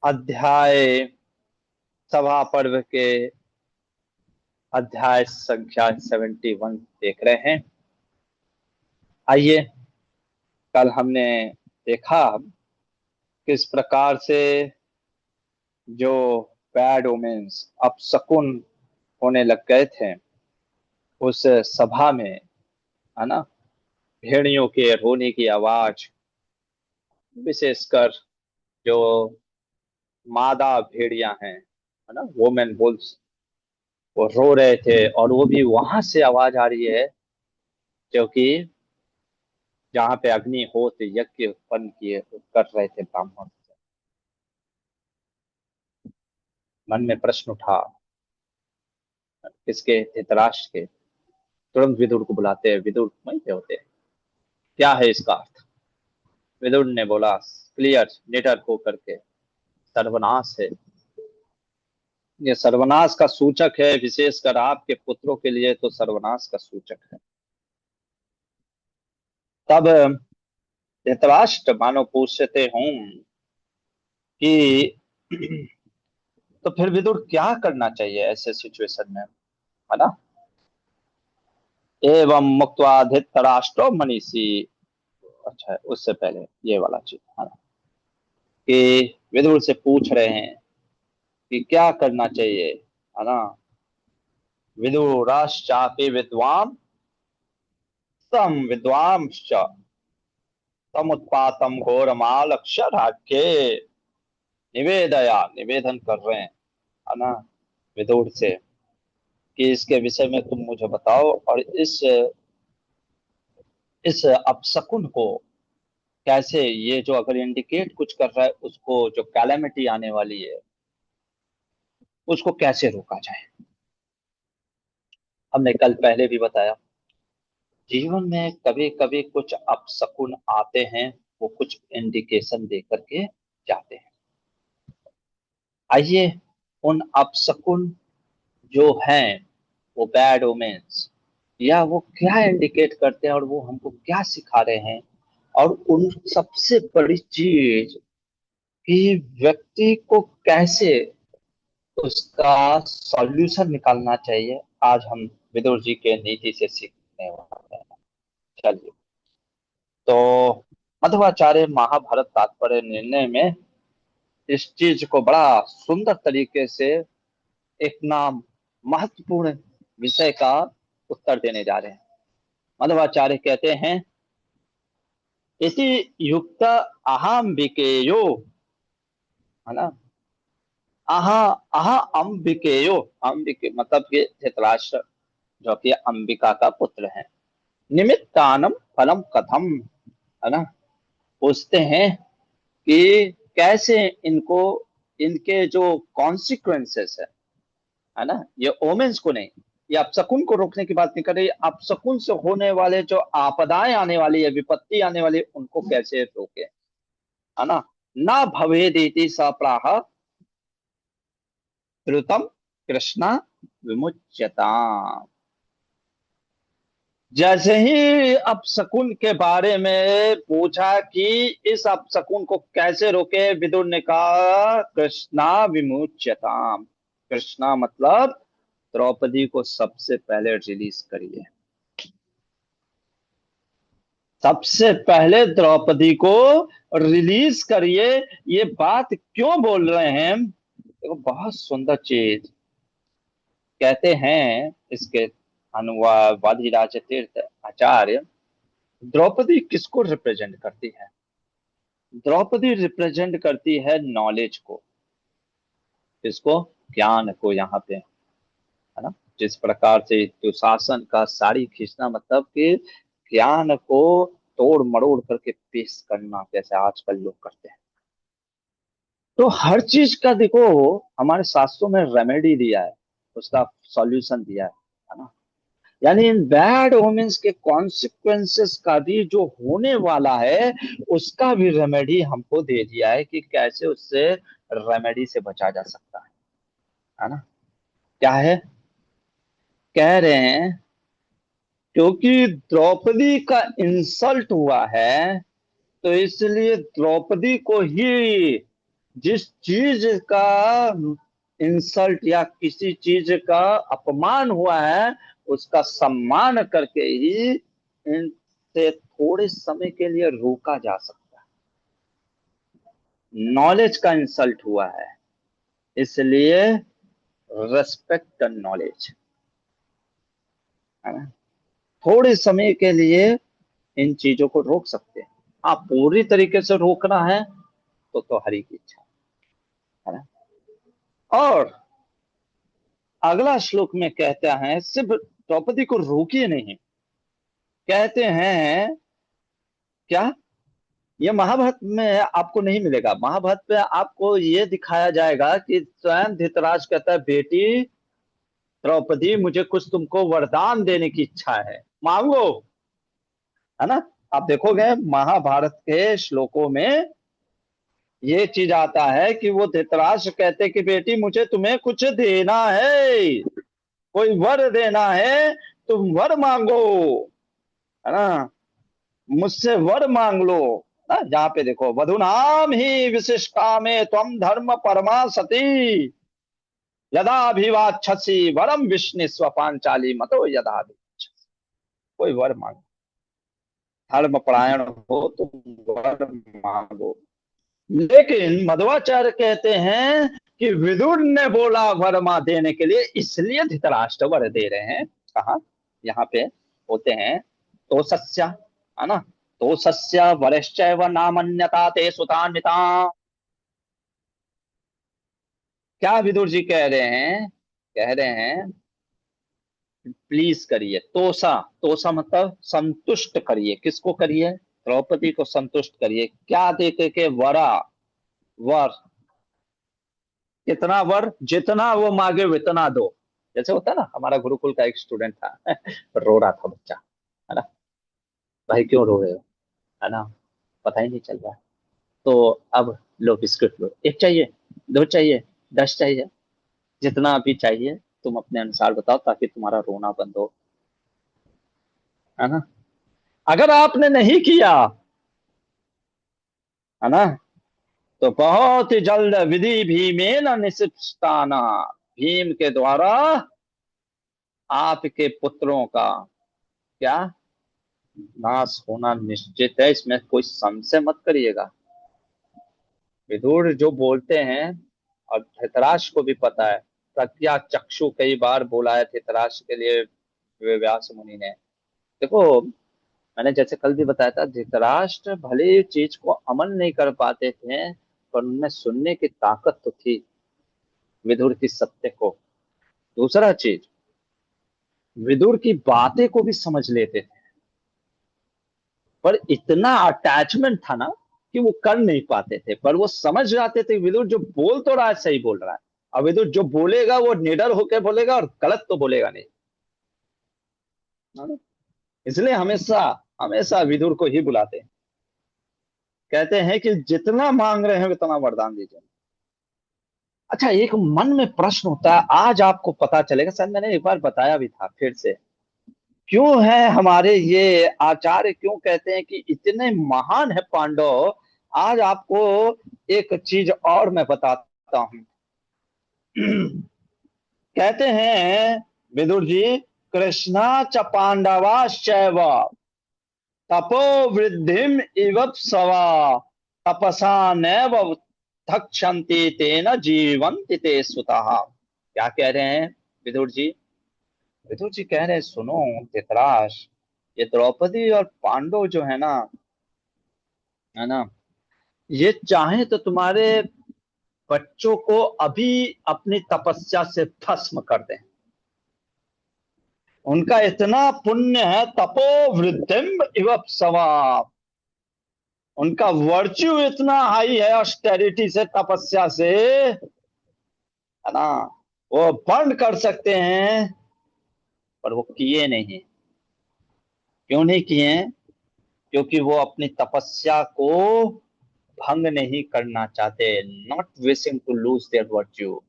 अध्याय सभा पर्व के अध्याय संख्या 71 देख रहे हैं। आइए, कल हमने देखा किस प्रकार से जो बैड ओमेन्स अपशकुन होने लग गए थे उस सभा में, है ना। भेड़ियों के रोने की आवाज, विशेषकर जो मादा भेड़िया हैं, है ना, वोमेन बुल्स, वो रो रहे थे। और वो भी वहां से आवाज आ रही है जो कि जहाँ पे अग्निहोत्र यज्ञ उत्पन्न किए कर रहे थे ब्राह्मण। मन में प्रश्न उठा, किसके? धृतराष्ट्र के। तुरंत विदुर को बुलाते हैं। विदुर वहीं पे होते हैं। क्या है इसका अर्थ? विदुर ने बोला क्लियर निडर होकर के, सर्वनाश है। ये सर्वनाश का सूचक है, विशेषकर आपके पुत्रों के लिए तो सर्वनाश का सूचक है। तब धृतराष्ट्र मानो पूछते हूँ कि तो फिर विदुर क्या करना चाहिए ऐसे सिचुएशन में, है ना। एवं मुक्त्वा धृतराष्ट्रो मनीषी। अच्छा है, उससे पहले ये वाला चीज, है ना, कि विदुर से पूछ रहे हैं कि क्या करना चाहिए, है ना। विदुराश्चापि विद्वान तम विद्वांश्च तमुत्पातम घोरमालक्ष्य राज्ञे निवेदया, निवेदन कर रहे हैं, है ना, विदुर से कि इसके विषय में तुम मुझे बताओ। और इस अपशकुन को कैसे, ये जो अगर इंडिकेट कुछ कर रहा है उसको, जो कैलेमिटी आने वाली है उसको कैसे रोका जाए। हमने कल पहले भी बताया, जीवन में कभी कभी कुछ अपशकुन आते हैं, वो कुछ इंडिकेशन दे करके जाते हैं। आइए, उन अपशकुन जो हैं, वो बैड ओमेन्स, या वो क्या इंडिकेट करते हैं और वो हमको क्या सिखा रहे हैं। और उन सबसे बड़ी चीज कि व्यक्ति को कैसे उसका सॉल्यूशन निकालना चाहिए, आज हम विदुर जी के नीति से सीखने वाले हैं। चलिए, तो मध्वाचार्य महाभारत तात्पर्य निर्णय में इस चीज को बड़ा सुंदर तरीके से एक नाम महत्वपूर्ण विषय का उत्तर देने जा रहे हैं। मध्वाचार्य कहते हैं, इति युक्त अहम विकेयो, है ना। आहा आहा अंबिकेयो, अंबिके मतलब कि धृतराष्ट्र जो कि अंबिका का पुत्र है। निमित्तानम फलम कथम, है ना, पूछते हैं कि कैसे इनको, इनके जो कॉन्सिक्वेंसेस है ना, ये ओमेन्स को नहीं, ये अपशकुन को रोकने की बात नहीं कर रही, अपशकुन से होने वाले जो आपदाएं आने वाली है, विपत्ति आने वाली है, उनको कैसे रोके, है ना। ना भवेदिति सप्राह द्रुतम कृष्णा विमुच्यता। जैसे ही अपशकुन के बारे में पूछा कि इस अपशकुन को कैसे रोके, विदुर ने कहा कृष्णा विमुच्यताम। कृष्णा मतलब द्रौपदी को सबसे पहले रिलीज करिए। सबसे पहले द्रौपदी को रिलीज करिए। ये बात क्यों बोल रहे हैं? देखो, बहुत सुंदर चीज कहते हैं इसके अनुवाद वादिराज तीर्थ आचार्य। द्रौपदी किसको रिप्रेजेंट करती है? द्रौपदी रिप्रेजेंट करती है नॉलेज को। इसको, ज्ञान को। यहाँ पे, है ना, जिस प्रकार से दुशासन का साड़ी खींचना मतलब कि ज्ञान को तोड़ मरोड़ करके पेश करना, जैसे आजकल लोग करते हैं। तो हर चीज का देखो, हमारे शास्त्रों में रेमेडी दिया है, उसका सॉल्यूशन दिया है ना। यानी इन बैड ओमेन्स के कॉन्सिक्वेंसेस का भी जो होने वाला है, उसका भी रेमेडी हमको दे दिया है कि कैसे उससे रेमेडी से बचा जा सकता है ना। क्या है? कह रहे हैं क्योंकि द्रौपदी का इंसल्ट हुआ है, तो इसलिए द्रौपदी को ही जिस चीज का इंसल्ट या किसी चीज का अपमान हुआ है, उसका सम्मान करके ही इनसे थोड़े समय के लिए रोका जा सकता है। नॉलेज का इंसल्ट हुआ है, इसलिए रेस्पेक्ट नॉलेज, है ना। थोड़े समय के लिए इन चीजों को रोक सकते हैं। आप पूरी तरीके से रोकना है तो हरि की इच्छा, है ना। और अगला श्लोक में कहता है, सिर्फ द्रौपदी को रोकिए नहीं, कहते हैं क्या, ये महाभारत में आपको नहीं मिलेगा। महाभारत में आपको ये दिखाया जाएगा कि स्वयं धृतराज कहता है, बेटी द्रौपदी मुझे कुछ तुमको वरदान देने की इच्छा है, मांगो, है ना। आप देखोगे महाभारत के श्लोकों में ये चीज आता है कि वो धृतराष्ट्र कहते कि बेटी मुझे तुम्हें कुछ देना है, कोई वर देना है, तुम वर मांगो, है ना, मुझसे वर मांग लो। ना, जहाँ पे देखो, वधुनाम ही विशिष्टा में त्वम धर्म परमा सती, यदा अभिवाच्छसि वरम विष्णु स्वपांचाली मतो यदा अभिवाच्छसि। कोई वर मांगो, धर्म परायण हो तो वर मांगो। लेकिन मध्वाचार्य कहते हैं कि विदुर ने बोला वरमा देने के लिए, इसलिए धृतराष्ट्र वर दे रहे हैं। कहा, यहाँ पे होते हैं तो सस्या, है ना, तो सस्य वरश्चैव नामन्यता ते सुतान्विता। क्या विदुर जी कह रहे हैं, कह रहे हैं प्लीज करिए, तोसा, तोसा मतलब संतुष्ट करिए, किसको करिए, द्रौपदी को संतुष्ट करिए, क्या देके के वरा, वर, कितना वर, जितना वो मांगे उतना दो। जैसे होता है ना, हमारा गुरुकुल का एक स्टूडेंट था रो रहा था बच्चा, है ना, भाई क्यों रो रहे हो, है ना, पता ही नहीं चल रहा है। तो अब लो बिस्कुट लो, एक चाहिए, दो चाहिए, 10 चाहिए, जितना भी चाहिए तुम अपने अनुसार बताओ ताकि तुम्हारा रोना बंद हो, है ना। अगर आपने नहीं किया, है ना, तो बहुत ही जल्द विधि भीमेन निशिष्टाना, भीम के द्वारा आपके पुत्रों का क्या नाश होना निश्चित है, इसमें कोई संशय मत करिएगा। विदुर जो बोलते हैं, और धृतराष्ट्र को भी पता है, प्रज्ञा चक्षु कई बार बोला है धृतराष्ट्र के लिए व्यास मुनि ने। देखो, मैंने जैसे कल भी बताया था, धृतराष्ट्र भले चीज को अमल नहीं कर पाते थे, पर उनमें सुनने की ताकत तो थी विदुर की सत्य को। दूसरा चीज, विदुर की बातें को भी समझ लेते थे, पर इतना अटैचमेंट था ना कि वो कर नहीं पाते थे, पर वो समझ जाते थे विदुर जो बोल तो रहा है सही बोल रहा है, और विदुर जो बोलेगा वो निडर होकर बोलेगा और गलत तो बोलेगा नहीं, है ना? इसलिए हमेशा, हमेशा विदुर को ही बुलाते हैं, कहते हैं कि जितना मांग रहे हैं उतना वरदान दीजिए। अच्छा, एक मन में प्रश्न होता है, आज आपको पता चलेगा, शायद मैंने एक बार बताया भी था, फिर से, क्यों है हमारे ये आचार्य क्यों कहते हैं कि इतने महान है पांडव। आज आपको एक चीज और मैं बताता हूं। कहते हैं विदुर जी, कृष्णा च पांडवाश्चैव तपो वृद्धिम इव सवा, तपसा नैव धक्षन्ति तेन जीवन्ति ते सुतः। क्या कह रहे हैं विदुर जी, विदुर जी कह रहे हैं, सुनो धृतराष्ट्र, ये द्रौपदी और पांडव जो है ना, है ना, ये चाहे तो तुम्हारे बच्चों को अभी अपनी तपस्या से भस्म कर दें, उनका इतना पुण्य है, तपो वृद्धिम इव सवा, उनका वर्च्यू इतना हाई है ऑस्टेरिटी से, तपस्या से, है ना, वो बर्न कर सकते हैं, पर वो किए नहीं। क्यों नहीं किए? क्योंकि वो अपनी तपस्या को भंग नहीं करना चाहते, not wishing to lose their virtue.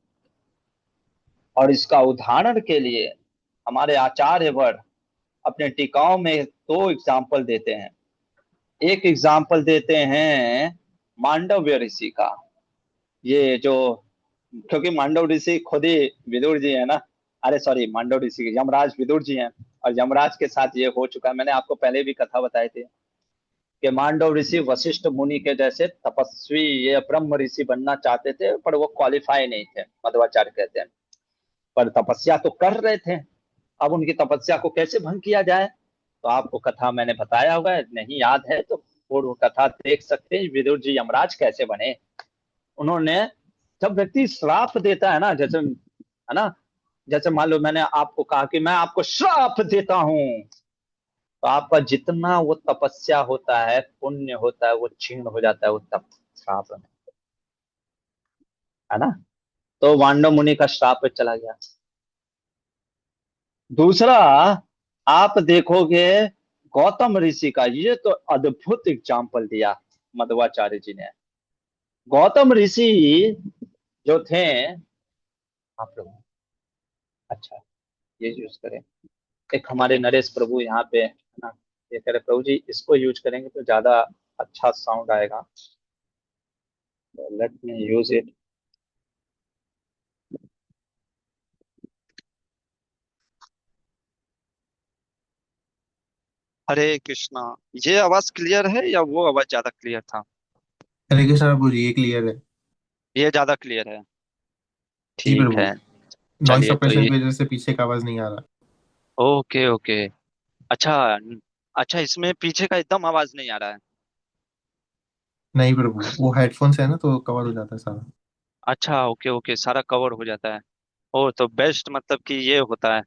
और इसका उदाहरण के लिए हमारे आचार्यवर अपने टीकाओं में दो एग्जाम्पल देते हैं। एक एग्जाम्पल देते हैं मांडव्य ऋषि का, ये जो, क्योंकि मांडव ऋषि खुद ही विदुर जी है ना, अरे सॉरी, मांडव ऋषि यमराज विदुर जी हैं। और यमराज के साथ ये हो चुका है, मैंने आपको पहले भी कथा बताई थी कि मांडव ऋषि वशिष्ठ मुनि के जैसे तपस्वी, ये ब्रह्म ऋषि बनना चाहते थे, पर वो क्वालिफाई नहीं थे, मध्वाचार्य कहते हैं। पर तपस्या तो कर रहे थे। अब उनकी तपस्या को कैसे भंग किया जाए, तो आपको कथा मैंने बताया होगा, नहीं याद है तो पूर्व कथा देख सकते हैं, विदुर जी यमराज कैसे बने। उन्होंने, जब व्यक्ति श्राप देता है ना, जैसे है ना, जैसे मान लो मैंने आपको कहा कि मैं आपको श्राप देता हूं, तो आपका जितना वो तपस्या होता है, पुण्य होता है, वो क्षीण हो जाता है वो तप श्राप में, है ना। तो वांडव मुनि का श्राप पे चला गया। दूसरा, आप देखोगे गौतम ऋषि का, ये तो अद्भुत एग्जाम्पल दिया मध्वाचार्य जी ने। गौतम ऋषि जो थे, आप लोग, अच्छा, ये यूज करें। एक हमारे नरेश प्रभु यहाँ पे है ना, ये कह रहे प्रभु जी इसको यूज करेंगे तो ज्यादा अच्छा साउंड आएगा, लेट मी यूज इट। हरे कृष्णा। ये आवाज क्लियर है या वो आवाज ज्यादा क्लियर था? हरे कृष्ण प्रभु जी, ये क्लियर है। ये ज्यादा क्लियर है। जी ठीक प्रभु। है। नॉइस चलिए तो सप्रेशन ये, की वजह से पीछे का आवाज नहीं आ रहा। Okay okay. अच्छा। अच्छा, इसमें पीछे का एकदम आवाज नहीं आ रहा है? नहीं प्रभु, वो हेडफोन्स है ना, तो कवर हो जाता है सारा। अच्छा, ओके ओके, सारा कवर हो जाता है। ओ तो बेस्ट, मतलब कि ये होता है।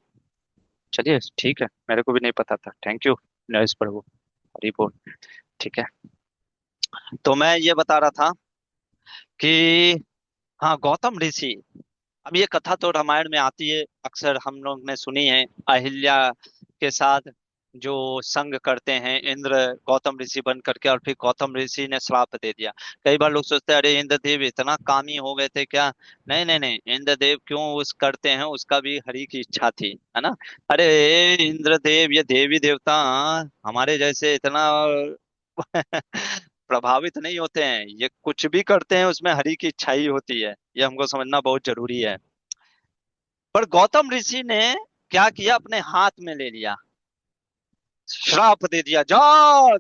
चलिए ठीक है, मेरे को भी नहीं पता था, थैंक यू नरेश प्रभु। हरी बोल। ठीक है। तो मैं ये बता रहा था कि हाँ, गौतम ऋषि। अब ये कथा तो रामायण में आती है, अक्सर हम लोग ने सुनी है। अहिल्या के साथ जो संग करते हैं इंद्र, गौतम ऋषि बन करके, और फिर गौतम ऋषि ने श्राप दे दिया। कई बार लोग सोचते हैं अरे इंद्रदेव इतना कामी हो गए थे क्या? नहीं नहीं नहीं, इंद्रदेव क्यों उस करते हैं, उसका भी हरि की इच्छा थी, है ना। अरे इंद्रदेव, ये देवी देवता हमारे जैसे इतना प्रभावित नहीं होते हैं, ये कुछ भी करते हैं उसमें हरि की इच्छा ही होती है, ये हमको समझना बहुत जरूरी है। पर गौतम ऋषि ने क्या किया, अपने हाथ में ले लिया, श्राप दे दिया, जाओ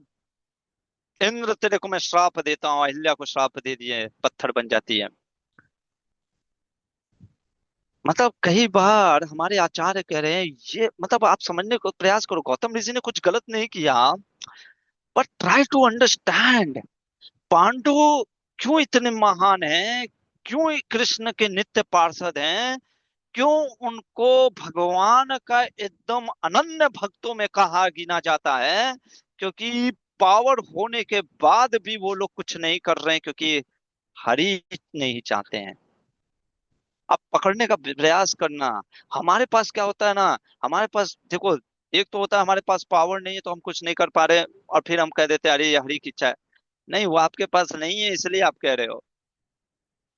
इंद्र तेरे को मैं श्राप देता हूँ। अहिल्या को श्राप दे दिए, पत्थर बन जाती है। मतलब कई बार हमारे आचार्य कह रहे हैं, ये मतलब आप समझने को प्रयास करो, गौतम ऋषि ने कुछ गलत नहीं किया, but try to understand. Pandu क्यों इतने महान हैं, क्यों कृष्ण के नित्य पार्षद हैं, क्यों उनको भगवान का एकदम अनन्य भक्तों में कहा गिना जाता है? क्योंकि पावर होने के बाद भी वो लोग कुछ नहीं कर रहे हैं, क्योंकि हरि नहीं चाहते हैं। अब पकड़ने का प्रयास करना। हमारे पास क्या होता है ना, हमारे पास देखो, एक तो होता है हमारे पास पावर नहीं है तो हम कुछ नहीं कर पा रहे, और फिर हम कह देते हैं अरे ये हरि की इच्छा है। नहीं, वो आपके पास नहीं है इसलिए आप कह रहे हो।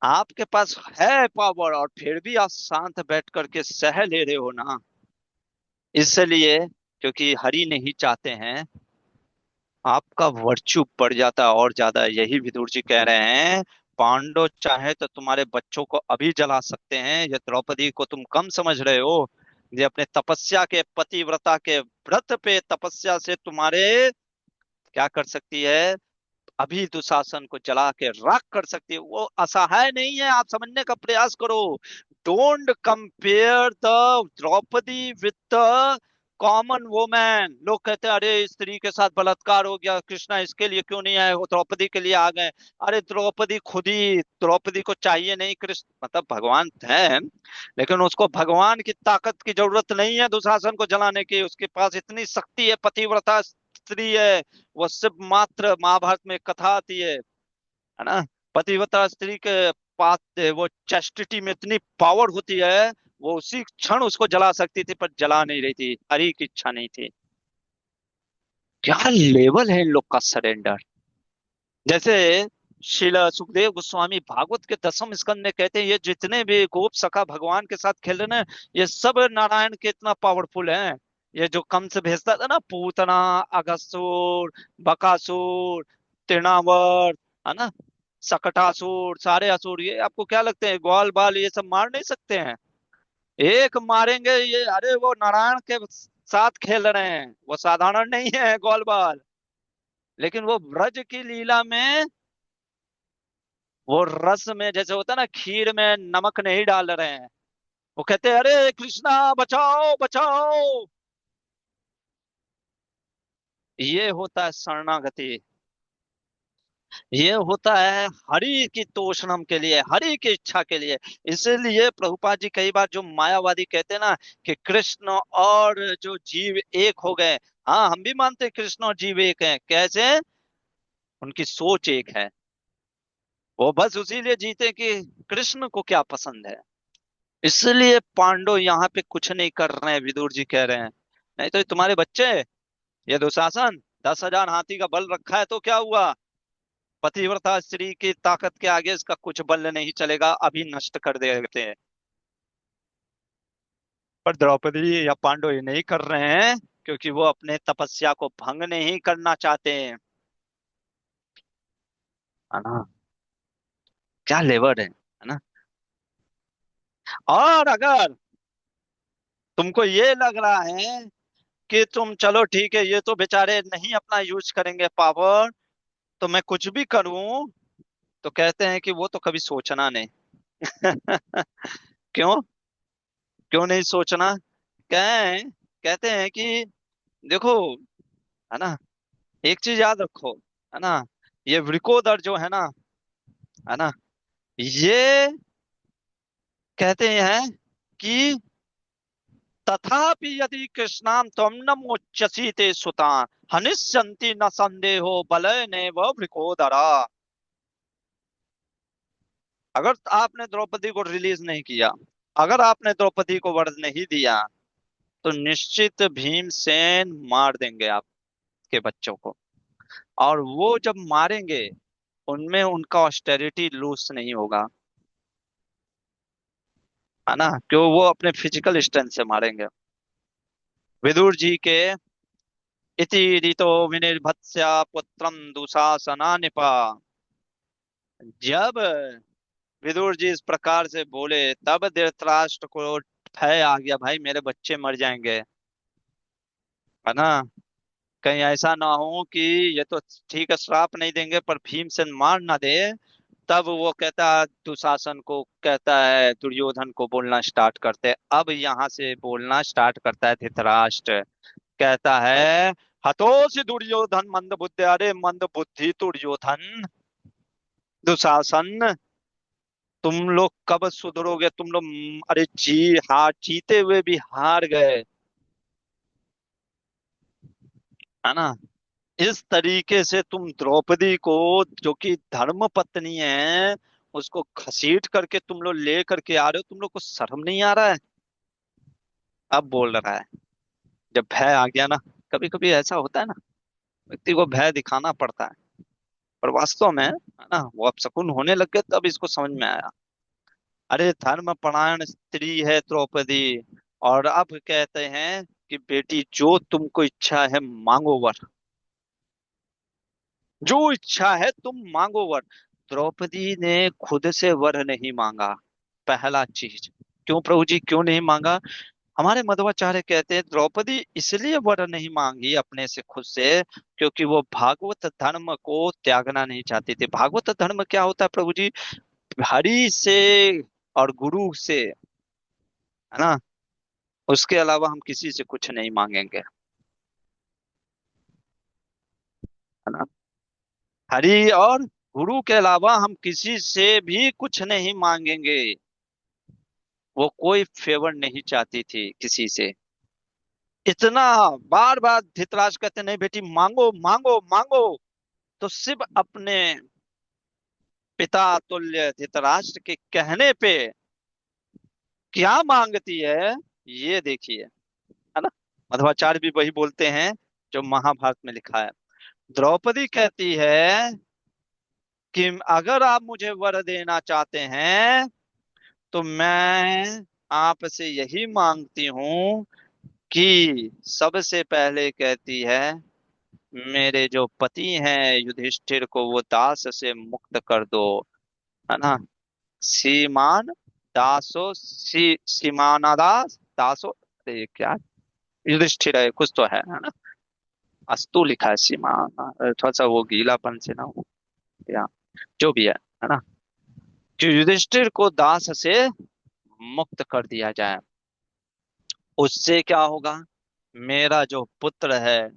आपके पास है पावर, और फिर भी आप शांत बैठ करके सह ले रहे हो ना, इसलिए क्योंकि हरि नहीं चाहते हैं। आपका वर्च्यू बढ़ जाता है और ज्यादा, यही विदुर जी कह रहे हैं। पांडव चाहे तो तुम्हारे बच्चों को अभी जला सकते हैं, ये द्रौपदी को तुम कम समझ रहे हो। ये अपने तपस्या के, पतिव्रता के व्रत पे तपस्या से तुम्हारे क्या कर सकती है, अभी दुशासन को जला के राख कर सकती है, वो असहाय नहीं है, आप समझने का प्रयास करो। Don't compare the Draupadi with the common woman. लोग कहते हैं अरे स्त्री के साथ बलात्कार हो गया, कृष्णा इसके लिए क्यों नहीं आए, वो द्रौपदी के लिए आ गए। अरे द्रौपदी खुद ही, द्रौपदी को चाहिए नहीं कृष्ण, मतलब भगवान है, लेकिन उसको भगवान की ताकत की जरूरत नहीं है दुशासन को जलाने की, उसके पास इतनी शक्ति है, पतिव्रता स्त्री है। वो सिर्फ मात्र महाभारत में एक कथा आती है ना, पतिव्रता स्त्री के पास वो चेस्टिटी में इतनी पावर होती है, वो उसी क्षण उसको जला सकती थी, पर जला नहीं रही थी, हरि की इच्छा नहीं थी। क्या लेवल है इन लोग का सरेंडर। जैसे शिल सुखदेव गोस्वामी भागवत के 10वें स्कंद में कहते हैं, ये जितने भी गोप सखा भगवान के साथ खेल रहे हैं, ये सब नारायण के इतना पावरफुल हैं। ये जो कंस भेजता था ना, पूतना, अगस्त्य, बकासुर, तृणावर्त, है ना, सकटासुर, सारे असुर, ये आपको क्या लगते हैं ग्वाल बाल ये सब मार नहीं सकते हैं? एक मारेंगे ये, अरे वो नारायण के साथ खेल रहे हैं, वो साधारण नहीं है ग्वाल बाल। लेकिन वो ब्रज की लीला में, वो रस में जैसे होता है ना, खीर में नमक नहीं डाल रहे हैं। वो कहते हैं अरे कृष्णा बचाओ बचाओ। ये होता है शरणागति। ये होता है हरि की तोषणम के लिए, हरि की इच्छा के लिए। इसीलिए प्रभुपाद जी कई बार जो मायावादी कहते हैं ना कि कृष्ण और जो जीव एक हो गए, हाँ हम भी मानते हैं कृष्ण और जीव एक हैं। कैसे? उनकी सोच एक है। वो बस उसी लिए जीते कि कृष्ण को क्या पसंद है। इसलिए पांडव यहाँ पे कुछ नहीं कर रहे हैं, विदुर जी कह रहे हैं। नहीं तो ये तुम्हारे बच्चे, ये दुशासन 10,000 हाथी का बल रखा है तो क्या हुआ? पतिव्रता स्त्री की ताकत के आगे इसका कुछ बल नहीं चलेगा, अभी नष्ट कर देते हैं। पर द्रौपदी या पांडव ये नहीं कर रहे हैं, क्योंकि वो अपने तपस्या को भंग नहीं करना चाहते हैं। है ना? क्या लेवर है ना? और अगर तुमको ये लग रहा है कि तुम चलो ठीक है, ये तो बेचारे नहीं अपना यूज करेंगे पावर, तो मैं कुछ भी करूं, तो कहते हैं कि वो तो कभी सोचना नहीं। क्यों? क्यों नहीं सोचना? कहें, कहते हैं कि देखो, है ना, एक चीज याद रखो, है ना, ये वृकोदर जो है ना, ये कहते हैं कि तथापि यदि कृष्णाम त्वम न मोच्यसी ते सुतान हनिष्यन्ति न संदेहो बलय ने व वृकोदरा। अगर आपने द्रौपदी को रिलीज नहीं किया, अगर आपने द्रौपदी को वर नहीं दिया, तो निश्चित भीमसेन मार देंगे आपके बच्चों को। और वो जब मारेंगे, उनमें उनका ऑस्टेरिटी लूज नहीं होगा, है ना, क्यों? वो अपने फिजिकल स्ट्रेंथ से मारेंगे। विदुर जी के इति रीतो विनिर्भत्स्य पुत्रम दुशासना निपा। जब विदुर जी इस प्रकार से बोले, तब धृतराष्ट्र को भय आ गया, भाई मेरे बच्चे मर जाएंगे, है ना, कहीं ऐसा ना हो कि ये तो ठीक है श्राप नहीं देंगे पर भीमसेन मार ना दे। तब वो कहता है, दुशासन को कहता है, दुर्योधन को बोलना स्टार्ट करते हैं। अब यहाँ से बोलना स्टार्ट करता है धृतराष्ट्र, कहता है हतोषि दुर्योधन मंद बुद्धि, अरे मंद बुद्धि दुर्योधन, दुशासन, तुम लोग कब सुधरोगे? तुम लोग अरे जीते हुए भी हार गए, है ना। इस तरीके से तुम द्रौपदी को, जो कि धर्म पत्नी है, उसको घसीट करके तुम लोग ले करके आ रहे हो, तुम लोग को शर्म नहीं आ रहा है? अब बोल रहा है, जब भय आ गया ना, कभी कभी ऐसा होता है ना, व्यक्ति को भय दिखाना पड़ता है, पर वास्तव में, है ना, वो अब शकुन होने लग गए तब इसको समझ में आया। अरे धर्म परायण स्त्री है द्रौपदी, और अब कहते हैं कि बेटी जो तुमको इच्छा है मांगो वर, जो इच्छा है तुम मांगो वर। द्रौपदी ने खुद से वर नहीं मांगा, पहला चीज। क्यों प्रभु जी, क्यों नहीं मांगा? हमारे मध्वाचार्य कहते हैं द्रौपदी इसलिए वर नहीं मांगी अपने से, खुद से, क्योंकि वो भागवत धर्म को त्यागना नहीं चाहती थी। भागवत धर्म क्या होता है प्रभु जी? हरि से और गुरु से, है ना, उसके अलावा हम किसी से कुछ नहीं मांगेंगे, है ना। हरि और गुरु के अलावा हम किसी से भी कुछ नहीं मांगेंगे। वो कोई फेवर नहीं चाहती थी किसी से। इतना बार बार धृतराष्ट्र कहते, नहीं बेटी मांगो मांगो मांगो, तो सिर्फ अपने पिता तुल्य धृतराष्ट्र के कहने पे क्या मांगती है, ये देखिए, है ना। मध्वाचार्य भी वही बोलते हैं जो महाभारत में लिखा है। द्रौपदी कहती है कि अगर आप मुझे वर देना चाहते हैं, तो मैं आपसे यही मांगती हूँ कि, सबसे पहले कहती है मेरे जो पति हैं युधिष्ठिर को वो दास से मुक्त कर दो, है ना। सीमान दासो सीमानादास दासो, अरे क्या युधिष्ठिर है कुछ तो है ना। अस्तु लिखा है सीमान, थोड़ा सा वो गीलापन से ना हो, या जो भी है ना। जो युधिष्ठिर को दास से मुक्त कर दिया जाए, उससे क्या होगा, मेरा जो पुत्र है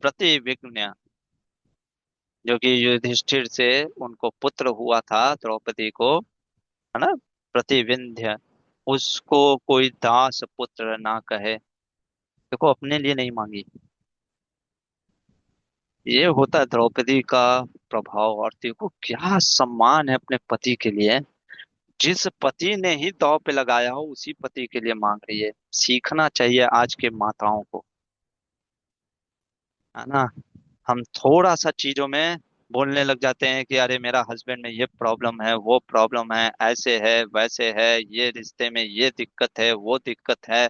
प्रतिविघ्न, जो कि युधिष्ठिर से उनको पुत्र हुआ था द्रौपदी को, है ना, प्रतिविंध्य, उसको कोई दास पुत्र ना कहे। देखो अपने लिए नहीं मांगी, ये होता है द्रौपदी का प्रभाव। और देखो क्या सम्मान है अपने पति के लिए, जिस पति ने ही दांव पे लगाया हो उसी पति के लिए मांग रही है। सीखना चाहिए आज के माताओं को, है ना। हम थोड़ा सा चीजों में बोलने लग जाते हैं कि अरे मेरा हस्बैंड में ये प्रॉब्लम है, वो प्रॉब्लम है, ऐसे है वैसे है, ये रिश्ते में ये दिक्कत है वो दिक्कत है।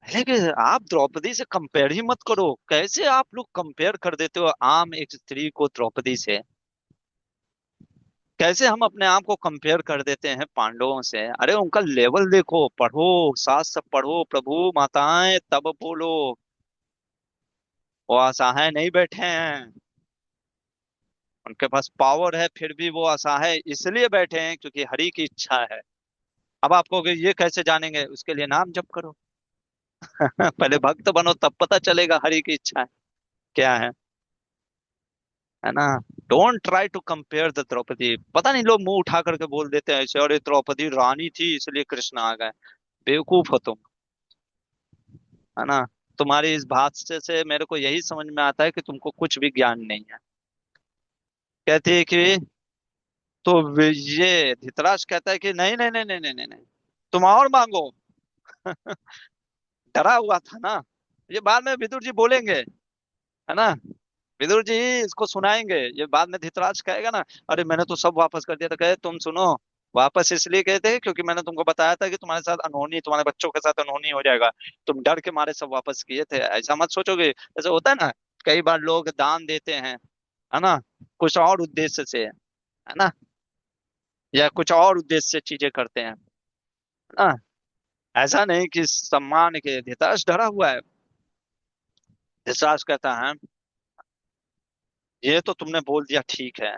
लेकिन आप द्रौपदी से कंपेयर ही मत करो। कैसे आप लोग कंपेयर कर देते हो आम एक स्त्री को द्रौपदी से। कैसे हम अपने आप को कंपेयर कर देते हैं पांडवों से। अरे उनका लेवल देखो, पढ़ो, शास्त्र पढ़ो, प्रभु माताएं तब बोलो। वो असहाय नहीं बैठे हैं, उनके पास पावर है, फिर भी वो असहाय इसलिए बैठे हैं क्योंकि हरि की इच्छा है। अब आपको ये कैसे जानेंगे, उसके लिए नाम जप करो। पहले भक्त बनो तब पता चलेगा हरि की इच्छा है क्या है ना। Don't try to compare the Draupadi. पता नहीं लोग मुंह उठा करके बोल देते हैं ऐसे, और ये द्रौपदी रानी थी इसलिए कृष्ण आ गए। बेवकूफ हो तुम, है ना। तुम्हारी इस भाषा से मेरे को यही समझ में आता है कि तुमको कुछ भी ज्ञान नहीं है। कहती है कि, तो ये धृतराष्ट्र कहता है कि नहीं नहीं नहीं नहीं नहीं नहीं नहीं, तुम और मांगो। डरा हुआ था ना। ये बाद में विदुर जी बोलेंगे, है ना। विदुर जी इसको सुनाएंगे, ये बाद में धृतराष्ट्र कहेगा ना, अरे मैंने तो सब वापस कर दिया था। कहे तुम सुनो, वापस इसलिए गए थे क्योंकि मैंने तुमको बताया था कि तुम्हारे साथ अनहोनी, तुम्हारे बच्चों के साथ अनहोनी हो जाएगा। तुम डर के मारे सब वापस किए थे। ऐसा मत सोचोगे। ऐसा होता है ना, कई बार लोग दान देते हैं, है ना, कुछ और उद्देश्य से, है ना, या कुछ और उद्देश्य से चीजें करते हैं, है ना। ऐसा नहीं कि सम्मान के। धृतराष्ट्र डरा हुआ है। धृतराष्ट्र कहता है, ये तो तुमने बोल दिया ठीक है,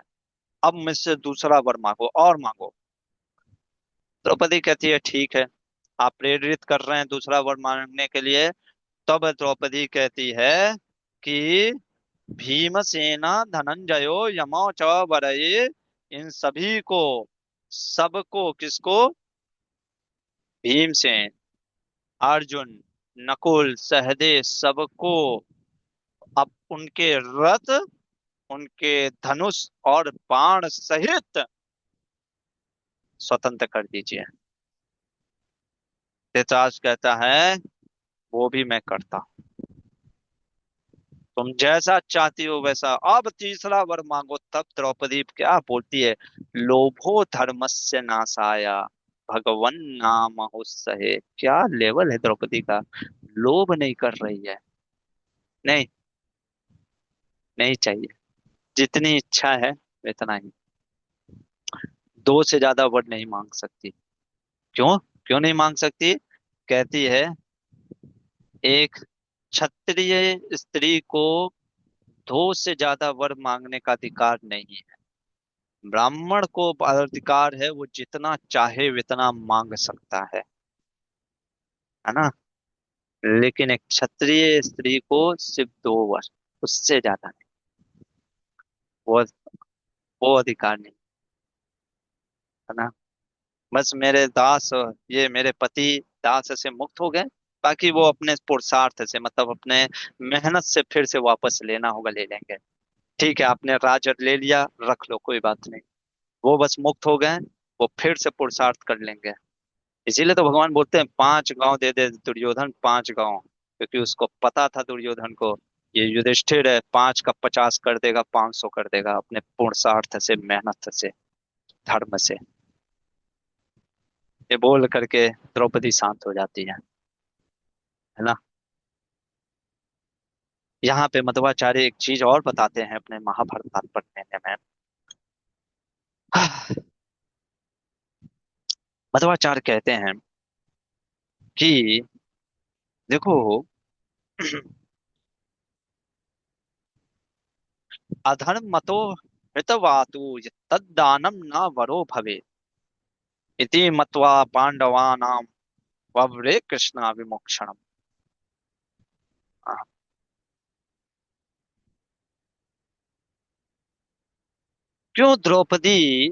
अब मुझसे दूसरा वर मांगो और मांगो। द्रौपदी कहती है ठीक है, आप प्रेरित कर रहे हैं दूसरा वर मांगने के लिए। तब द्रौपदी कहती है कि भीमसेना धनंजयो यमो च वरये, इन सभी को, सबको, किसको, भीमसेन, अर्जुन, नकुल, सहदेव, सबको अब उनके रथ, उनके धनुष और बाण सहित स्वतंत्र कर दीजिए। धृतराष्ट्र कहता है वो भी मैं करता हूं, तुम जैसा चाहती हो वैसा। अब तीसरा वर मांगो। तब द्रौपदी क्या बोलती है, लोभो धर्मस्य नाशाय भगवन नाम सहे। क्या लेवल है द्रौपदी का। लोभ नहीं कर रही है, नहीं, नहीं चाहिए, जितनी इच्छा है इतना ही, दो से ज्यादा वर नहीं मांग सकती। क्यों, क्यों नहीं मांग सकती। कहती है एक क्षत्रिय स्त्री को दो से ज्यादा वर मांगने का अधिकार नहीं है। ब्राह्मण को अधिकार है, वो जितना चाहे उतना मांग सकता है ना। लेकिन एक क्षत्रिय स्त्री को सिर्फ दो वर, उससे ज्यादा नहीं, वो वो अधिकार नहीं, है ना। बस मेरे दास, ये मेरे पति दास से मुक्त हो गए, बाकी वो अपने पुरुषार्थ से, मतलब अपने मेहनत से फिर से वापस लेना होगा ले लेंगे। ठीक है आपने राज ले लिया, रख लो, कोई बात नहीं। वो बस मुक्त हो गए, वो फिर से पुरुषार्थ कर लेंगे। इसीलिए तो भगवान बोलते हैं 5 गांव दे दे दुर्योधन, 5 गांव, क्योंकि उसको पता था दुर्योधन को, ये युधिष्ठिर है 5 का 50 कर देगा, 500 कर देगा अपने पुरुषार्थ से, मेहनत से, धर्म से। ये बोल करके द्रौपदी शांत हो जाती है ना। यहाँ पे मध्वाचार्य एक चीज और बताते हैं अपने महाभारत तात्पर्य में। मध्वाचार्य कहते हैं कि देखो, अधर्म मतो हृतवातु तद्दानम न वरो भवे इति मत्वा पांडवानां वव्रे कृष्णा विमोक्षणम। क्यों द्रौपदी,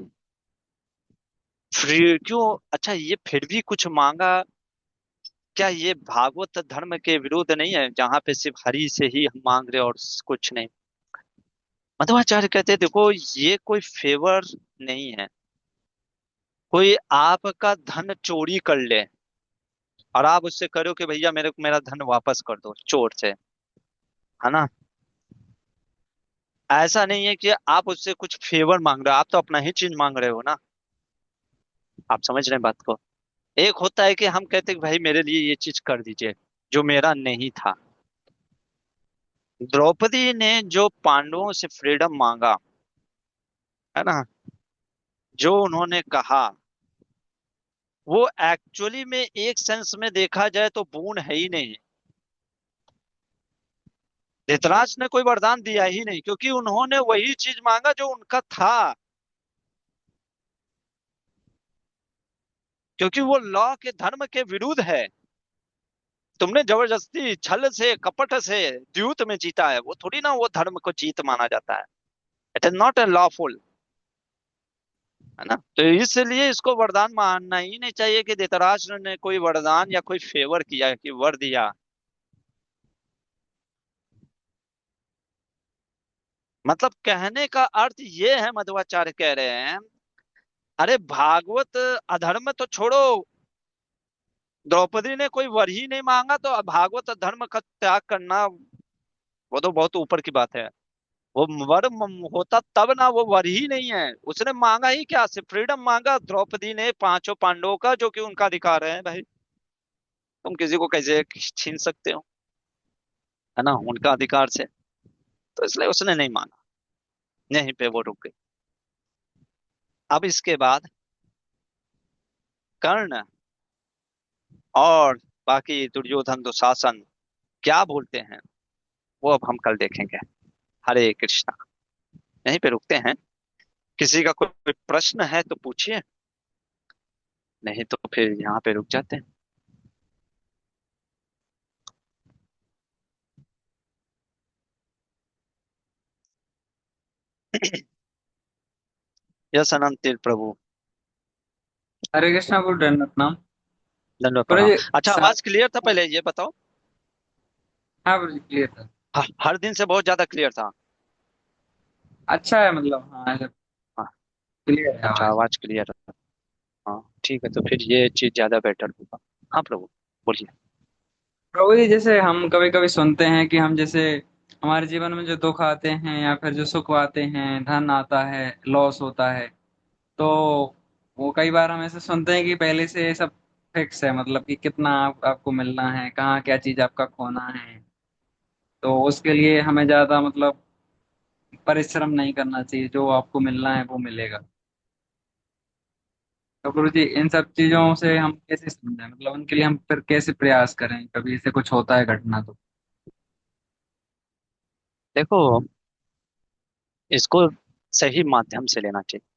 क्यों, अच्छा ये फिर भी कुछ मांगा? क्या ये भागवत धर्म के विरुद्ध नहीं है जहाँ पे सिर्फ हरि से ही हम मांग रहे और कुछ नहीं? मध्वाचार्य कहते हैं देखो, ये कोई फेवर नहीं है। कोई आपका धन चोरी कर ले और आप उससे करो कि भैया मेरे को मेरा धन वापस कर दो चोर से, है ना? ऐसा नहीं है कि आप उससे कुछ फेवर मांग रहे हो, आप तो अपना ही चीज मांग रहे हो ना। आप समझ रहे हैं बात को? एक होता है कि हम कहते हैं कि भाई मेरे लिए ये चीज कर दीजिए जो मेरा नहीं था। द्रौपदी ने जो पांडवों से फ्रीडम मांगा, है ना, जो उन्होंने कहा, वो एक्चुअली में एक सेंस में देखा जाए तो बून है ही नहीं। धृतराज ने कोई वरदान दिया ही नहीं क्योंकि उन्होंने वही चीज मांगा जो उनका था, क्योंकि वो लॉ के धर्म के विरुद्ध है। तुमने जबरदस्ती छल से कपट से द्यूत में जीता है, वो थोड़ी ना वो धर्म को जीत माना जाता है। It is not a lawful, है ना? तो इसलिए इसको वरदान मानना ही नहीं चाहिए कि धृतराष्ट्र ने कोई वरदान या कोई फेवर किया कि वर दिया। मतलब कहने का अर्थ ये है, मध्वाचार्य कह रहे हैं, अरे भागवत अधर्म तो छोड़ो, द्रौपदी ने कोई वर ही नहीं मांगा तो भागवत धर्म का त्याग करना वो तो बहुत ऊपर की बात है। वो वर होता तब ना, वो वर ही नहीं है। उसने मांगा ही क्या? सिर्फ फ्रीडम मांगा द्रौपदी ने पांचों पांडवों का, जो कि उनका अधिकार है भाई। तुम किसी को कैसे छीन सकते हो, है ना, उनका अधिकार से। तो इसलिए उसने नहीं मांगा, यहीं पे वो रुक गई। अब इसके बाद कर्ण और बाकी दुर्योधन दुशासन क्या बोलते हैं, वो अब हम कल देखेंगे। हरे कृष्णा। यहीं पे रुकते हैं। किसी का कोई प्रश्न है तो पूछिए, नहीं तो फिर यहाँ पे रुक जाते हैं। यस अनंत तीर प्रभु। हरे कृष्णा गुरु दंडवत प्रणाम। दंडवत गुरु प्रणाम। जी अच्छा, सा- आवाज क्लियर था? पहले ये बताओ। हाँ गुरु जी क्लियर था। हर दिन से बहुत ज्यादा क्लियर था। अच्छा है, मतलब हाँ हाँ। क्लियर है अच्छा, आवाज। आवाज क्लियर है। हाँ ठीक है, तो फिर ये चीज ज्यादा बेटर होगा। हाँ प्रभु, बोलिए। प्रभु जी जैसे हम कभी कभी सुनते हैं कि हम जैसे हमारे जीवन में जो दुख आते हैं या फिर जो सुख आते हैं, धन आता है, लॉस होता है, तो वो कई बार हम ऐसे सुनते हैं कि पहले से ये सब फिक्स है, मतलब कि कितना आपको मिलना है, कहाँ क्या चीज आपका खोना है। तो उसके लिए हमें ज्यादा मतलब परिश्रम नहीं करना चाहिए, जो आपको मिलना है वो मिलेगा। तो गुरु जी इन सब चीजों से हम कैसे समझें, मतलब उनके लिए हम फिर कैसे प्रयास करें, कभी ऐसे कुछ होता है घटना तो। देखो, इसको सही माध्यम से लेना चाहिए।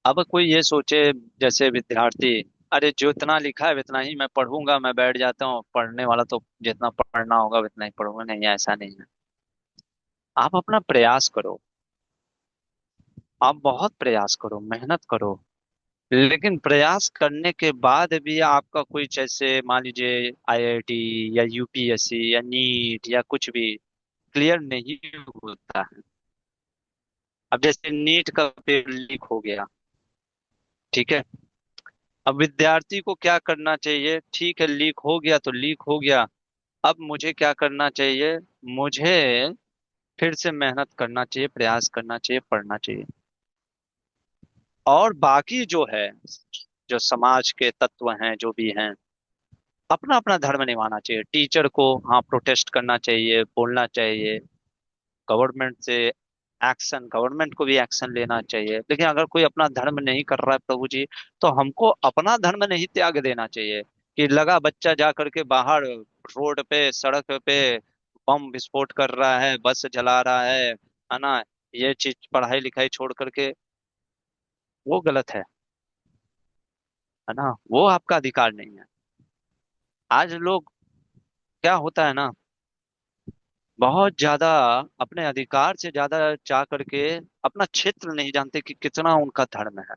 अब कोई ये सोचे, जैसे विद्यार्थी, अरे जो इतना लिखा है इतना ही मैं पढ़ूंगा, मैं बैठ जाता हूँ पढ़ने वाला, तो जितना पढ़ना होगा उतना ही पढ़ूंगा। नहीं, ऐसा नहीं है। आप अपना प्रयास करो, आप बहुत प्रयास करो, मेहनत करो। लेकिन प्रयास करने के बाद भी आपका कोई, जैसे मान लीजिए आईआईटी या यूपीएससी या नीट या कुछ भी क्लियर नहीं होता है। अब जैसे नीट का पेपर लीक हो गया, ठीक है। अब विद्यार्थी को क्या करना चाहिए? ठीक है, लीक हो गया तो लीक हो गया। अब मुझे क्या करना चाहिए? मुझे फिर से मेहनत करना चाहिए, प्रयास करना चाहिए, पढ़ना चाहिए। और बाकी जो है, जो समाज के तत्व हैं जो भी हैं, अपना अपना धर्म निभाना चाहिए। टीचर को हाँ प्रोटेस्ट करना चाहिए, बोलना चाहिए, गवर्नमेंट से एक्शन, गवर्नमेंट को भी एक्शन लेना चाहिए। लेकिन अगर कोई अपना धर्म नहीं कर रहा है प्रभु जी, तो हमको अपना धर्म नहीं त्याग देना चाहिए। कि लगा बच्चा जा करके बाहर रोड पे, सड़क पे बम विस्फोट कर रहा है, बस जला रहा है ना, ये चीज पढ़ाई लिखाई छोड़ करके, वो गलत है ना, वो आपका अधिकार नहीं है। आज लोग, क्या होता है ना, बहुत ज्यादा अपने अधिकार से ज्यादा चाह करके अपना क्षेत्र नहीं जानते कि कितना उनका धर्म है।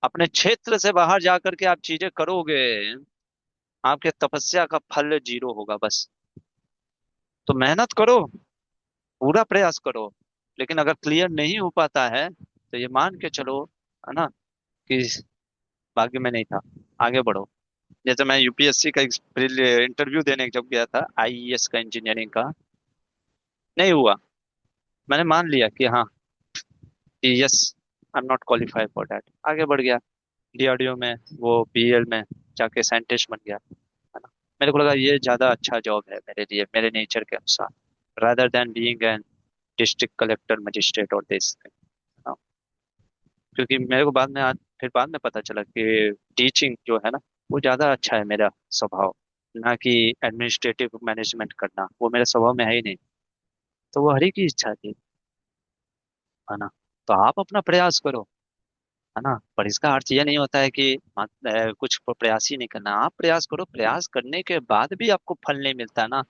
अपने क्षेत्र से बाहर जा करके आप चीजें करोगे, आपके तपस्या का फल जीरो होगा बस। तो मेहनत करो, पूरा प्रयास करो, लेकिन अगर क्लियर नहीं हो पाता है तो ये मान के चलो, है ना, कि भाग्य में नहीं था, आगे बढ़ो। जैसे मैं यूपीएससी का इंटरव्यू देने जब गया था, आईईएस का, इंजीनियरिंग का, नहीं हुआ। मैंने मान लिया कि हाँ, कि yes, I am not qualified for that, आगे बढ़ गया। डीआरडीओ में, वो बीएल में जाके साइंटिस्ट बन गया, है ना। मेरे को लगा ये ज्यादा अच्छा जॉब है मेरे लिए, मेरे नेचर के अनुसार, rather than being an district collector, magistrate और दिस, क्योंकि मेरे को बाद में आज फिर बाद में पता चला कि टीचिंग जो है ना, वो ज्यादा अच्छा है मेरा स्वभाव, ना कि एडमिनिस्ट्रेटिव मैनेजमेंट करना, वो मेरे स्वभाव में है ही नहीं। तो वो हरी की इच्छा थी, है ना। तो आप अपना प्रयास करो, है ना, पर इसका अर्थ ये नहीं होता है कि कुछ प्रयास ही नहीं करना। आप प्रयास करो, प्रयास करने के बाद भी आपको फल नहीं मिलता है ना,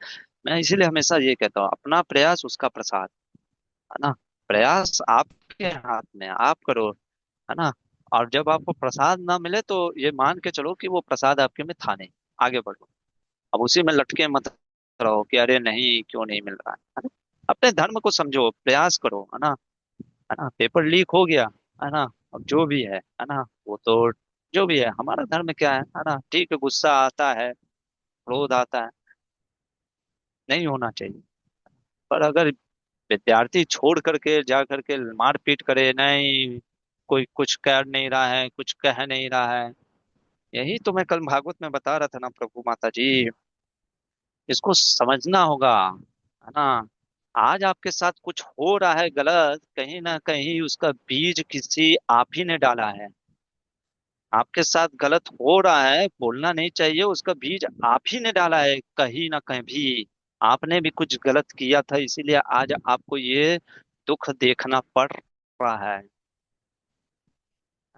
मैं इसीलिए हमेशा ये कहता हूँ, अपना प्रयास उसका प्रसाद, है ना। प्रयास आपके हाथ में है, आप करो, है ना। और जब आपको प्रसाद ना मिले तो ये मान के चलो कि वो प्रसाद आपके में था नहीं, आगे बढ़ो। अब उसी में लटके मत रहो कि अरे नहीं क्यों नहीं मिल रहा है ना? अपने धर्म को समझो, प्रयास करो, है ना। पेपर लीक हो गया, है ना, अब जो भी है ना, वो तो जो भी है, हमारा धर्म क्या है ना, ठीक है, गुस्सा आता है, क्रोध आता है, नहीं होना चाहिए। पर अगर विद्यार्थी छोड़ करके जा करके मारपीट करे, नहीं कोई कुछ कर नहीं रहा है, कुछ कह नहीं रहा है, यही तो मैं कल भागवत में बता रहा था ना प्रभु माता जी, इसको समझना होगा, है ना। आज आपके साथ कुछ हो रहा है गलत, कहीं ना कहीं उसका बीज किसी आप ही ने डाला है। आपके साथ गलत हो रहा है, बोलना नहीं चाहिए, उसका बीज आप ही ने डाला है, कहीं ना कहीं भी आपने भी कुछ गलत किया था, इसीलिए आज आपको ये दुख देखना पड़ रहा है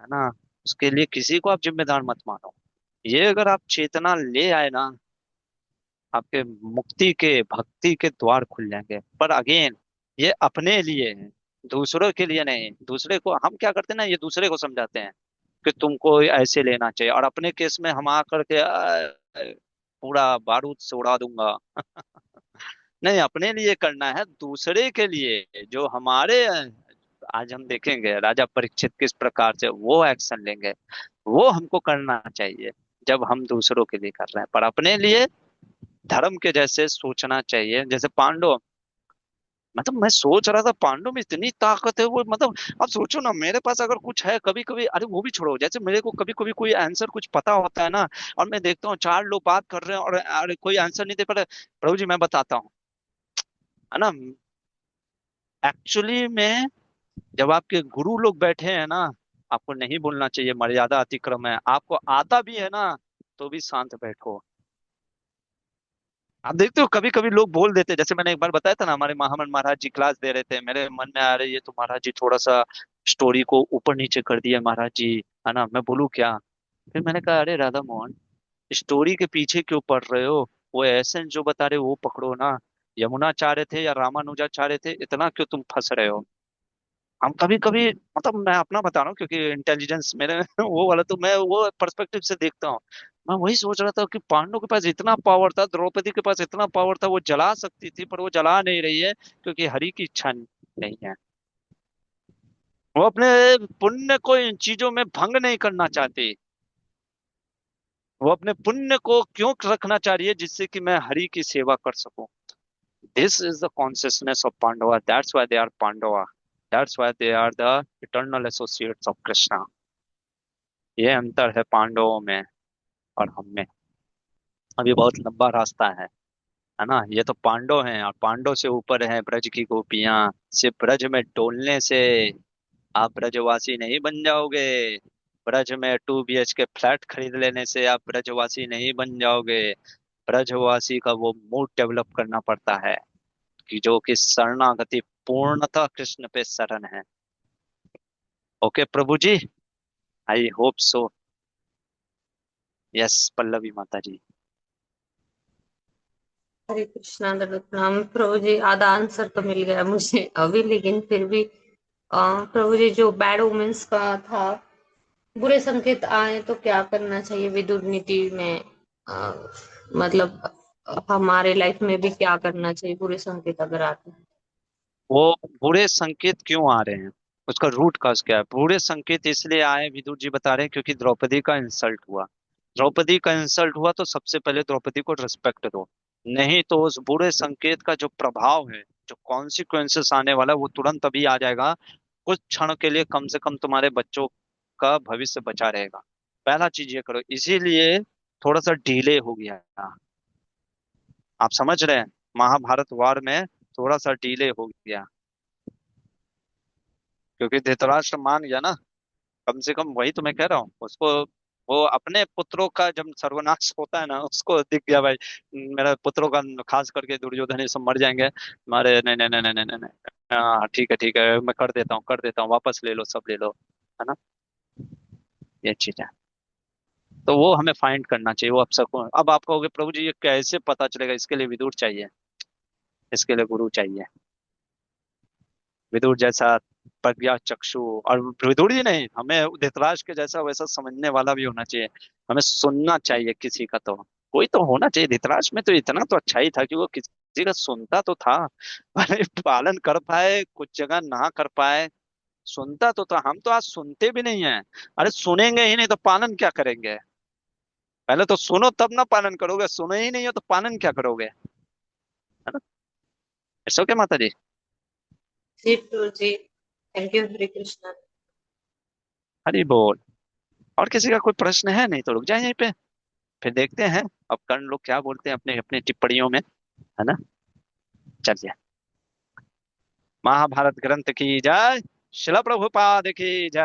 ना। उसके लिए किसी को आप जिम्मेदार मत मानो। ये अगर आप चेतना ले आए ना, आपके मुक्ति के, भक्ति के द्वार खुल जाएंगे। पर अगेन, ये अपने लिए है, दूसरों के लिए नहीं। दूसरे को हम क्या करते हैं ना, ये दूसरे को समझाते हैं कि तुमको ऐसे लेना चाहिए, और अपने केस में हम आकर के पूरा बारूद से उड़ा दूंगा। नहीं, अपने लिए करना है, दूसरे के लिए जो हमारे, आज हम देखेंगे राजा परीक्षित किस प्रकार से वो एक्शन लेंगे, वो हमको करना चाहिए जब हम दूसरों के लिए कर रहे हैं। पर अपने लिए धर्म के जैसे सोचना चाहिए, जैसे पांडव, मतलब मैं सोच रहा था पांडव में इतनी ताकत है, वो मतलब अब सोचो ना, मेरे पास अगर कुछ है, कभी कभी, अरे वो भी छोड़ो, जैसे मेरे को कभी कभी कोई आंसर कुछ पता होता है ना, और मैं देखता हूँ चार लोग बात कर रहे हैं और अरे कोई आंसर नहीं दे पा रहे, प्रभु जी मैं बताता हूँ, है ना। एक्चुअली में जब आपके गुरु लोग बैठे हैं ना, आपको नहीं बोलना चाहिए मर्यादा अतिक्रम है, आपको आता भी है ना, तो भी शांत बैठो। आप देखते हो कभी कभी लोग बोल देते हैं, जैसे मैंने एक बार बताया था ना, हमारे महामन महाराज जी क्लास दे रहे थे, मेरे मन में आ रही है तो महाराज जी थोड़ा सा स्टोरी को ऊपर नीचे कर दिया महाराज जी, है ना, मैं बोलूँ क्या। फिर मैंने कहा अरे राधा मोहन, स्टोरी के पीछे क्यों पढ़ रहे हो, वो एसेंस जो बता रहे हो वो पकड़ो ना। यमुनाचार्य थे या रामानुजाचार्य थे, इतना क्यों तुम फंस रहे हो। हम कभी कभी, मतलब मैं अपना बता रहा हूँ क्योंकि इंटेलिजेंस मेरे वो वाला, तो मैं वो पर्सपेक्टिव से देखता हूँ। मैं वही सोच रहा था कि पांडव के पास इतना पावर था, द्रौपदी के पास इतना पावर था, वो जला सकती थी पर वो जला नहीं रही है, क्योंकि हरि की इच्छा नहीं है। वो अपने पुण्य को इन चीजों में भंग नहीं करना चाहती, वो अपने पुण्य को क्यों रखना चाह रही है, जिससे कि मैं हरि की सेवा कर सकूं। This is the consciousness of Pandava, that's why they are Pandava, that's why they are the eternal associates of Krishna. ये अंतर है पांडवों में और हम में। अभी बहुत लंबा रास्ता है ना। ये तो पांडव हैं और पांडव से ऊपर है ब्रज की गोपियां। सिर्फ ब्रज में डोलने से आप ब्रजवासी नहीं बन जाओगे। ब्रज में 2 BHK फ्लैट खरीद लेने से आप ब्रजवासी नहीं बन जाओगे। ब्रजवासी का वो मूड डेवलप करना पड़ता है कि जो कि शरणागति पूर्णतः कृष्ण पे शरण है। ओके प्रभु जी, I hope so. Yes Pallavi माता जी। हरे कृष्णा दंडवत प्रणाम प्रभु जी। आधा आंसर तो मिल गया मुझे अभी, लेकिन फिर भी प्रभु जी जो बैड ओमेंस का था, बुरे संकेत आए तो क्या करना चाहिए विदुर नीति में? अ, मतलब हमारे लाइफ में भी क्या करना चाहिए बुरे संकेत अगर आते हैं? वो बुरे संकेत क्यों आ रहे हैं, उसका रूट कॉज क्या है? बुरे संकेत इसलिए आए, विदुर जी बता रहे हैं, क्योंकि द्रौपदी का इंसल्ट हुआ। द्रौपदी का इंसल्ट हुआ तो सबसे पहले द्रौपदी को रिस्पेक्ट दो। नहीं तो उस बुरे संकेत का जो प्रभाव है, जो कॉन्सिक्वेंसेस आने वाला है, वो तुरंत अभी आ जाएगा। कुछ क्षण के लिए कम से कम तुम्हारे बच्चों का भविष्य बचा रहेगा। पहला चीज ये करो, इसीलिए थोड़ा सा डिले हो गया। आप समझ रहे हैं, महाभारत वार में थोड़ा सा डिले हो गया, क्योंकि धृतराष्ट्र मान गया ना। कम से कम वही तो मैं कह रहा हूँ उसको। वो अपने पुत्रों का जब सर्वनाश होता है ना, उसको दिख गया भाई मेरा पुत्रों का, खास करके दुर्योधन ये सब मर जाएंगे हमारे। नहीं नहीं नहीं नहीं नहीं नहीं नहीं। हाँ ठीक है मैं कर देता हूँ, वापस ले लो, सब ले लो, है ना। ये चीज है। तो वो हमें फाइंड करना चाहिए वो। अब आप कहोगे प्रभु जी ये कैसे पता चलेगा? इसके लिए विदुर चाहिए, इसके लिए गुरु चाहिए। विदुर जैसा प्रज्ञा चक्षु, और विदुर ही नहीं, हमें धृतराष्ट्र के जैसा वैसा समझने वाला भी होना चाहिए। हमें सुनना चाहिए किसी का, तो कोई तो होना चाहिए। धृतराष्ट्र में तो इतना तो अच्छा ही था कि वो किसी का सुनता तो था। अरे पालन कर पाए, कुछ जगह ना कर पाए, सुनता तो था। हम तो आज सुनते भी नहीं है। अरे सुनेंगे ही नहीं तो पालन क्या करेंगे? पहले तो सुनो तब ना पालन करोगे, सुने ही नहीं हो तो पालन क्या करोगे, है ना। ऐसा क्या माता जी? जी प्रभु जी, थैंक यू। हरे कृष्णा। हरी बोल। और किसी का कोई प्रश्न है? नहीं तो रुक जाए यहीं पे, फिर देखते हैं अब कर्ण लोग क्या बोलते हैं अपने अपने टिप्पणियों में, है ना। चलिए, महाभारत ग्रंथ की जय, शिला प्रभुपाद की जय।